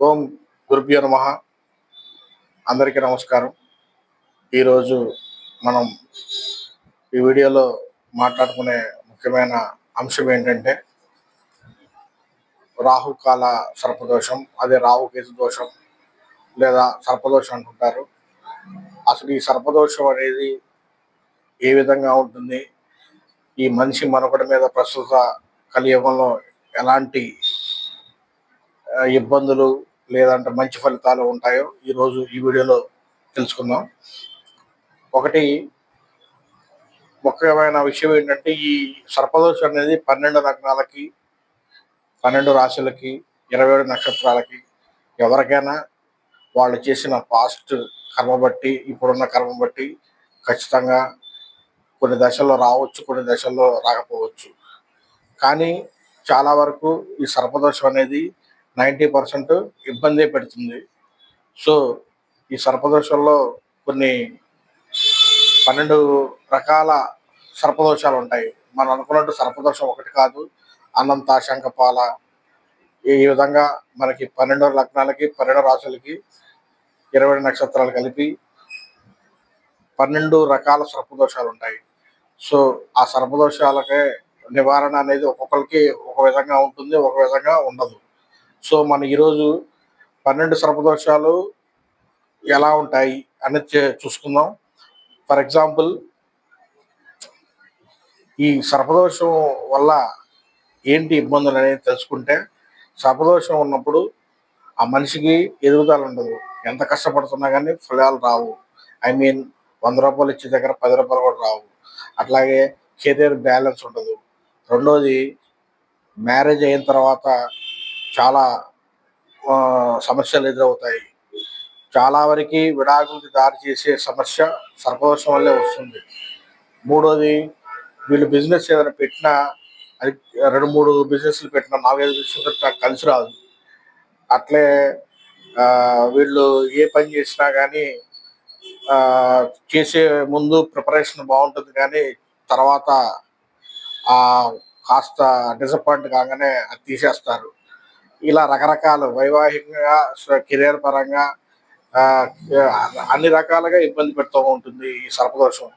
ఓం గురుభ్యో నమః. అందరికీ నమస్కారం. ఈరోజు మనం ఈ వీడియోలో మాట్లాడుకునే ముఖ్యమైన అంశం ఏంటంటే రాహుకాల సర్పదోషం, అదే రాహుకేతు దోషం లేదా సర్పదోషం అంటుంటారు. అసలు ఈ సర్పదోషం అనేది ఏ విధంగా ఉంటుంది, ఈ మనిషి మనుగడ మీద ప్రస్తుత కలియుగంలో ఎలాంటి ఇబ్బందులు లేదంటే మంచి ఫలితాలు ఉంటాయో ఈరోజు ఈ వీడియోలో తెలుసుకుందాం. ఒకటి ముఖ్యమైన విషయం ఏంటంటే ఈ సర్పదోషం అనేది 12 లగ్నాలకి, 12 రాశులకి, 27 నక్షత్రాలకి ఎవరికైనా వాళ్ళు చేసిన పాస్ట్ కర్మ బట్టి, ఇప్పుడున్న కర్మ బట్టి ఖచ్చితంగా కొన్ని దశల్లో రావచ్చు, కొన్ని దశల్లో రాకపోవచ్చు. కానీ చాలా వరకు ఈ సర్పదోషం అనేది 90% ఇబ్బందే పెడుతుంది. సో ఈ సర్పదోషంలో కొన్ని 12 రకాల సర్పదోషాలు ఉంటాయి. మనం అనుకున్నట్టు సర్పదోషం ఒకటి కాదు, అనంత శంఖపాల. ఈ విధంగా మనకి 12 లగ్నాలకి, 12 రాశులకి, 20 నక్షత్రాలు కలిపి 12 రకాల సర్పదోషాలు ఉంటాయి. సో ఆ సర్పదోషాలకే నివారణ అనేది ఒక్కొక్కరికి ఒక విధంగా ఉంటుంది, ఒక విధంగా ఉండదు. సో మనం ఈరోజు 12 సర్పదోషాలు ఎలా ఉంటాయి అనేది చూసుకుందాం. ఫర్ ఎగ్జాంపుల్, ఈ సర్పదోషం వల్ల ఏంటి ఇబ్బందులు అనేది తెలుసుకుంటే, సర్పదోషం ఉన్నప్పుడు ఆ మనిషికి ఎదుగుదల ఉండదు. ఎంత కష్టపడుతున్నా కానీ ఫలాలు రావు. ఐ మీన్ 100 రూపాయలు ఇచ్చే దగ్గర 10 రూపాయలు కూడా రావు. అట్లాగే కెరీర్ బ్యాలెన్స్ ఉండదు. రెండోది, మ్యారేజ్ అయిన తర్వాత చాలా సమస్యలు ఎదురవుతాయి. చాలా వరకు విడాకులకి దారి చేసే సమస్య సర్పదోషం వల్లే వస్తుంది. మూడోది, వీళ్ళు బిజినెస్ ఏదైనా పెట్టినా, అది 2-3 బిజినెస్లు పెట్టినా, 4-5 బిజినెస్ పెట్టినా కలిసి రాదు. అట్లే వీళ్ళు ఏ పని చేసినా కానీ చేసే ముందు ప్రిపరేషన్ బాగుంటుంది, కానీ తర్వాత కాస్త డిసప్పాయింట్ కాగానే అది తీసేస్తారు. ఇలా రకరకాల వైవాహికంగా, కెరియర్ పరంగా అన్ని రకాలుగా ఇబ్బంది పెడుతూ ఉంటుంది ఈ సర్పదోషం.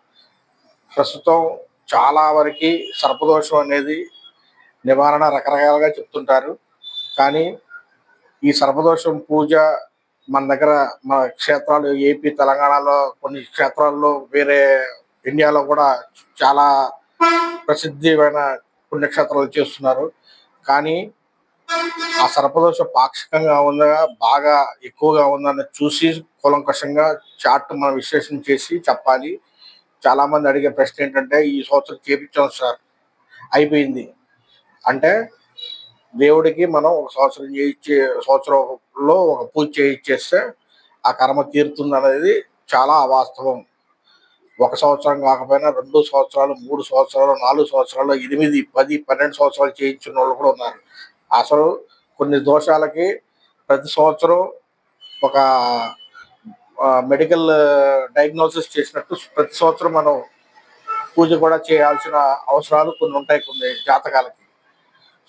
ప్రస్తుతం చాలా వరకు సర్పదోషం అనేది నివారణ రకరకాలుగా చెప్తుంటారు. కానీ ఈ సర్పదోషం పూజ మన దగ్గర, మన క్షేత్రాలు ఏపీ, తెలంగాణలో కొన్ని క్షేత్రాల్లో, వేరే ఇండియాలో కూడా చాలా ప్రసిద్ధమైన పుణ్యక్షేత్రాలు చేస్తున్నారు. కానీ ఆ సర్పదోష పాక్షికంగా ఉందా, బాగా ఎక్కువగా ఉందని చూసి కూలంకషంగా చార్ట్ మనం విశ్లేషణ చేసి చెప్పాలి. చాలా మంది అడిగే ప్రశ్న ఏంటంటే, ఈ సంవత్సరం చేపించాం సార్, అయిపోయింది అంటే, దేవుడికి మనం ఒక సంవత్సరంలో ఒక పూజ చేయిచ్చేస్తే ఆ కర్మ తీరుతుంది అనేది చాలా అవాస్తవం. 1 సంవత్సరం కాకపోయినా 2 సంవత్సరాలు, 3 సంవత్సరాలు, 4 సంవత్సరాలు, 8, 10, 12 సంవత్సరాలు చేయించిన వాళ్ళు కూడా ఉన్నారు. అసలు కొన్ని దోషాలకి ప్రతి సంవత్సరం ఒక మెడికల్ డయాగ్నోసిస్ చేసినట్టు ప్రతి సంవత్సరం మనం పూజ కూడా చేయాల్సిన అవసరాలు కొన్ని ఉంటాయి కొన్ని జాతకాలకి.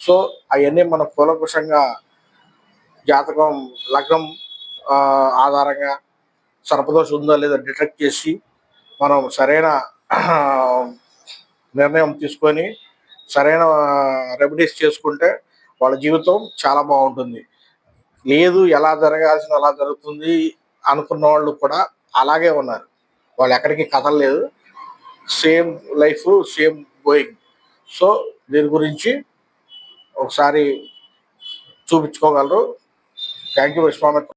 సో అవన్నీ మనం కూలంకషంగా జాతకం, లగ్నం ఆధారంగా సర్పదోషం ఉందా లేదా డిటెక్ట్ చేసి మనం సరైన నిర్ణయం తీసుకొని సరైన రెమెడీస్ చేసుకుంటే వాళ్ళ జీవితం చాలా బాగుంటుంది. లేదు, ఎలా జరగాల్సిన అలా జరుగుతుంది అనుకున్న వాళ్ళు కూడా అలాగే ఉన్నారు. వాళ్ళు ఎక్కడికి కదలలేదు. Same life, same going. So దీని గురించి ఒకసారి చూపించుకోగలరు. Thank you Vishwamitra.